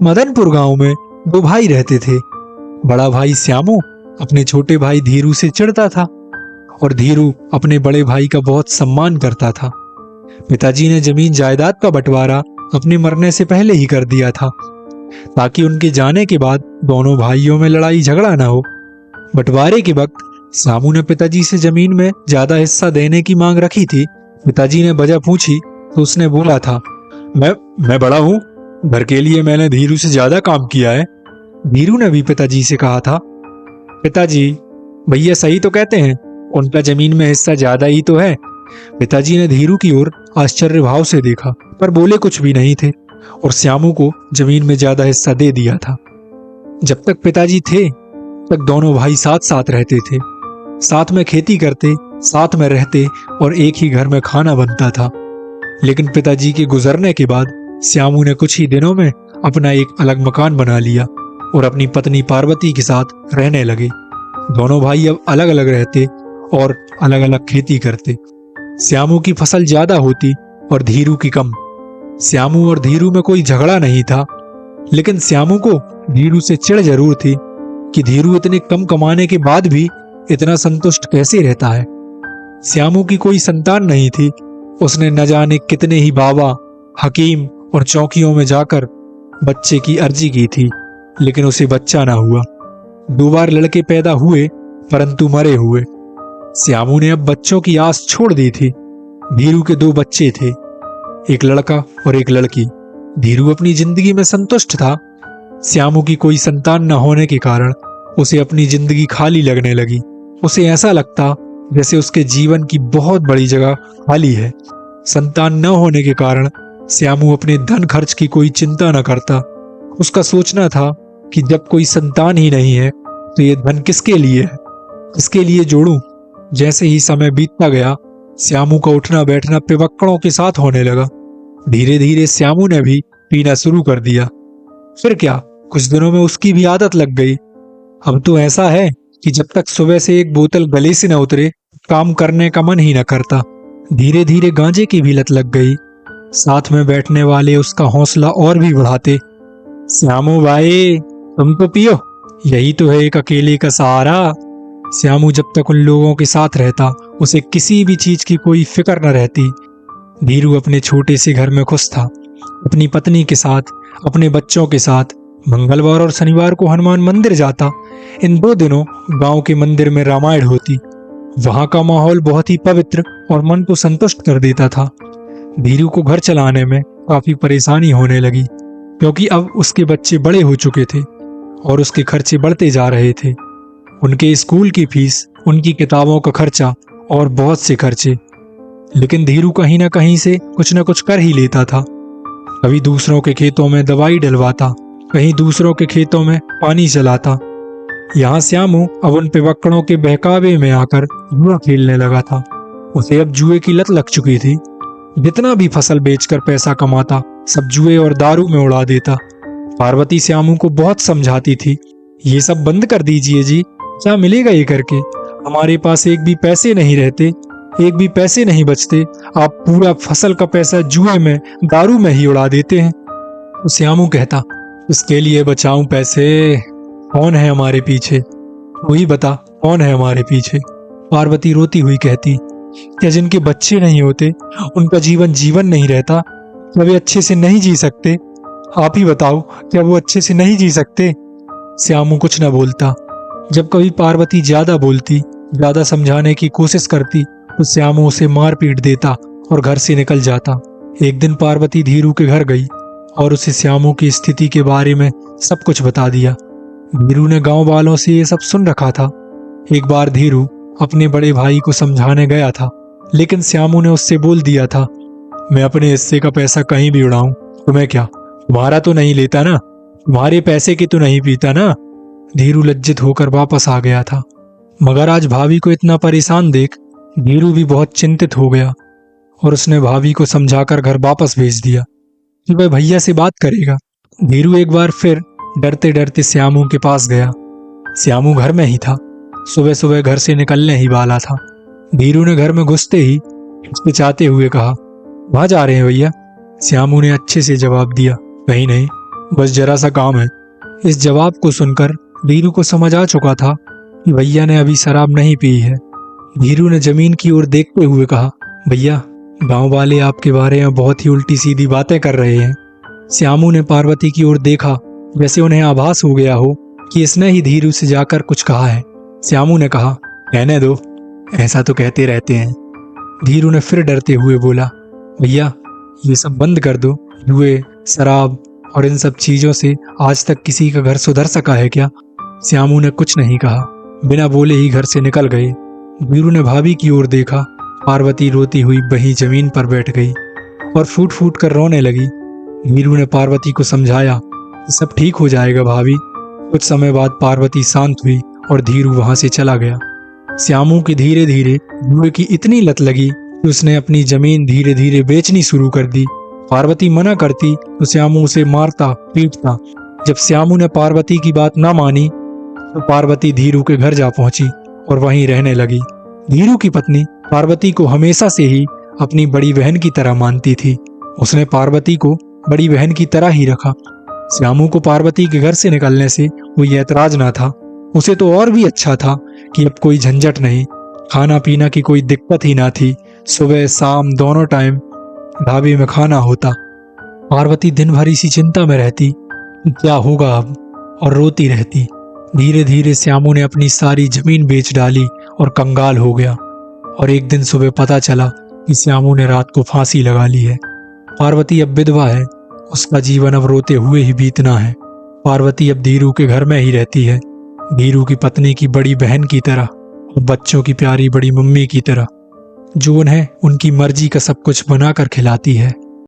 मदनपुर गांव में दो भाई रहते थे। बड़ा भाई श्यामू अपने छोटे भाई धीरू से चिढ़ता था और धीरू अपने बड़े भाई का बहुत सम्मान करता था। पिताजी ने जमीन जायदाद का बंटवारा अपने मरने से पहले ही कर दिया था ताकि उनके जाने के बाद दोनों भाइयों में लड़ाई झगड़ा न हो। बंटवारे के वक्त श्यामू ने पिताजी से जमीन में ज्यादा हिस्सा देने की मांग रखी थी। पिताजी ने वजह पूछी तो उसने बोला था, मैं बड़ा हूं, घर के लिए मैंने धीरू से ज्यादा काम किया है। धीरू ने भी पिताजी से कहा था, पिताजी भैया सही तो कहते हैं, उनका जमीन में हिस्सा ज्यादा ही तो है। पिताजी ने धीरू की ओर आश्चर्य भाव से देखा पर बोले कुछ भी नहीं थे और श्यामू को जमीन में ज्यादा हिस्सा दे दिया था। जब तक पिताजी थे तक दोनों भाई साथ साथ रहते थे, साथ में खेती करते, साथ में रहते और एक ही घर में खाना बनता था। लेकिन पिताजी के गुजरने के बाद श्यामू ने कुछ ही दिनों में अपना एक अलग मकान बना लिया और अपनी पत्नी पार्वती के साथ रहने लगे। दोनों भाई अब अलग अलग रहते और अलग अलग खेती करते। श्यामू की फसल ज्यादा होती और धीरू की कम। श्यामू और धीरू में कोई झगड़ा नहीं था, लेकिन श्यामू को धीरू से चिढ़ जरूर थी कि धीरू इतने कम कमाने के बाद भी इतना संतुष्ट कैसे रहता है। श्यामू की कोई संतान नहीं थी। उसने न जाने कितने ही बाबा, हकीम और चौकियों में जाकर बच्चे की अर्जी की थी, लेकिन उसे बच्चा ना हुआ। 2 बार लड़के पैदा हुए परंतु मरे हुए। श्यामू ने अब बच्चों की आस छोड़ दी थी। धीरू के 2 बच्चे थे, एक लड़का और एक लड़की। धीरू अपनी जिंदगी में संतुष्ट था। श्यामू की कोई संतान न होने के कारण उसे अपनी जिंदगी खाली लगने लगी। उसे ऐसा लगता जैसे उसके जीवन की बहुत बड़ी जगह खाली है। संतान न होने के कारण श्यामू अपने धन खर्च की कोई चिंता न करता। उसका सोचना था कि जब कोई संतान ही नहीं है तो ये धन किसके लिए है, किसके लिए जोड़ूं। जैसे ही समय बीतता गया, श्यामू का उठना बैठना पिवक्कड़ों के साथ होने लगा। धीरे धीरे श्यामू ने भी पीना शुरू कर दिया। फिर क्या, कुछ दिनों में उसकी भी आदत लग गई। अब तो ऐसा है कि जब तक सुबह से एक बोतल गले से न उतरे काम करने का मन ही न करता। धीरे धीरे गांजे की भी लत लग गई। साथ में बैठने वाले उसका हौसला और भी बढ़ाते। श्यामू भाई तुम तो पियो, यही तो है एक अकेले का सहारा। श्यामू जब तक उन लोगों के साथ रहता उसे किसी भी चीज की कोई फिक्र न रहती। धीरू अपने छोटे से घर में खुश था, अपनी पत्नी के साथ, अपने बच्चों के साथ। मंगलवार और शनिवार को हनुमान मंदिर जाता। इन 2 दिनों गांव के मंदिर में रामायण होती। वहां का माहौल बहुत ही पवित्र और मन को संतुष्ट कर देता था। धीरू को घर चलाने में काफी परेशानी होने लगी क्योंकि अब उसके बच्चे बड़े हो चुके थे और उसके खर्चे बढ़ते जा रहे थे। उनके स्कूल की फीस, उनकी किताबों का खर्चा और बहुत से खर्चे। लेकिन धीरू कहीं ना कहीं से कुछ न कुछ कर ही लेता था। कभी दूसरों के खेतों में दवाई डलवाता, कहीं दूसरों के खेतों में पानी चलाता। यहाँ श्यामू अब उन पिवक्कड़ों के बहकावे में आकर जुआ खेलने लगा था। उसे अब जुए की लत लग चुकी थी। जितना भी फसल बेचकर पैसा कमाता सब जुए और दारू में उड़ा देता। पार्वती श्यामू को बहुत समझाती थी, ये सब बंद कर दीजिए जी, क्या मिलेगा ये करके। हमारे पास एक भी पैसे नहीं रहते, एक भी पैसे नहीं बचते। आप पूरा फसल का पैसा जुए में, दारू में ही उड़ा देते हैं। तो श्यामू कहता, इसके लिए बचाऊं पैसे, कौन है हमारे पीछे, वही बता कौन है हमारे पीछे। पार्वती रोती हुई कहती, क्या जिनके बच्चे नहीं होते उनका जीवन जीवन नहीं रहता? क्या वे अच्छे से नहीं जी सकते? आप ही बताओ, क्या वो अच्छे से नहीं जी सकते? श्यामू कुछ न बोलता। जब कभी पार्वती ज्यादा बोलती, ज्यादा समझाने की कोशिश करती तो श्यामू उसे मार पीट देता और घर से निकल जाता। एक दिन पार्वती धीरू के घर गई और उसे श्यामू की स्थिति के बारे में सब कुछ बता दिया। धीरू ने गांव वालों से ये सब सुन रखा था। एक बार धीरू अपने बड़े भाई को समझाने गया था, लेकिन श्यामू ने उससे बोल दिया था, मैं अपने हिस्से का पैसा कहीं भी उड़ाऊं, तुम्हें क्या, तुम्हारा तो नहीं लेता ना, तुम्हारे पैसे की तो नहीं पीता ना। धीरू लज्जित होकर वापस आ गया था। मगर आज भाभी को इतना परेशान देख धीरू भी बहुत चिंतित हो गया और उसने भाभी को समझाकर घर वापस भेज दिया कि वह भैया से बात करेगा। धीरू एक बार फिर डरते डरते श्यामू के पास गया। श्यामू घर में ही था, सुबह सुबह घर से निकलने ही वाला था। धीरू ने घर में घुसते ही हिचकिचाते हुए कहा, वहां जा रहे हैं भैया? श्यामू ने अच्छे से जवाब दिया, कहीं नहीं, बस जरा सा काम है। इस जवाब को सुनकर धीरू को समझ आ चुका था कि भैया ने अभी शराब नहीं पी है। धीरू ने जमीन की ओर देखते हुए कहा, भैया, गांव वाले आपके बारे में बहुत ही उल्टी सीधी बातें कर रहे हैं। श्यामू ने पार्वती की ओर देखा, जैसे उन्हें आभास हो गया हो कि इसने ही धीरू से जाकर कुछ कहा है। श्यामू ने कहा, कहने दो, ऐसा तो कहते रहते हैं। धीरू ने फिर डरते हुए बोला, भैया, ये सब बंद कर दो। जुए, शराब और इन सब चीजों से आज तक किसी का घर सुधर सका है क्या? श्यामू ने कुछ नहीं कहा, बिना बोले ही घर से निकल गए। धीरू ने भाभी की ओर देखा। पार्वती रोती हुई वहीं जमीन पर बैठ गई और फूट फूट कर रोने लगी। धीरू ने पार्वती को समझाया, सब ठीक हो जाएगा भाभी। कुछ समय बाद पार्वती शांत हुई और धीरू वहां से चला गया। श्यामू की धीरे धीरे जुए की इतनी लत लगी कि उसने अपनी जमीन धीरे धीरे बेचनी शुरू कर दी। पार्वती मना करती तो श्यामू उसे मारता पीटता। जब श्यामू ने पार्वती की बात ना मानी तो पार्वती धीरू के घर जा पहुंची और वहीं रहने लगी। धीरू की पत्नी पार्वती को हमेशा से ही अपनी बड़ी बहन की तरह मानती थी। उसने पार्वती को बड़ी बहन की तरह ही रखा। श्यामू को पार्वती के घर से निकलने से कोई ऐतराज ना था। उसे तो और भी अच्छा था कि अब कोई झंझट नहीं, खाना पीना की कोई दिक्कत ही ना थी। सुबह शाम दोनों टाइम ढाबे में खाना होता। पार्वती दिन भर इसी चिंता में रहती कि क्या होगा अब, और रोती रहती। धीरे धीरे श्यामू ने अपनी सारी जमीन बेच डाली और कंगाल हो गया। और एक दिन सुबह पता चला कि श्यामू ने रात को फांसी लगा ली है। पार्वती अब विधवा है, उसका जीवन अब रोते हुए ही बीतना है। पार्वती अब धीरू के घर में ही रहती है, धीरू की पत्नी की बड़ी बहन की तरह और बच्चों की प्यारी बड़ी मम्मी की तरह, जो उन्हें उनकी मर्जी का सब कुछ बनाकर खिलाती है।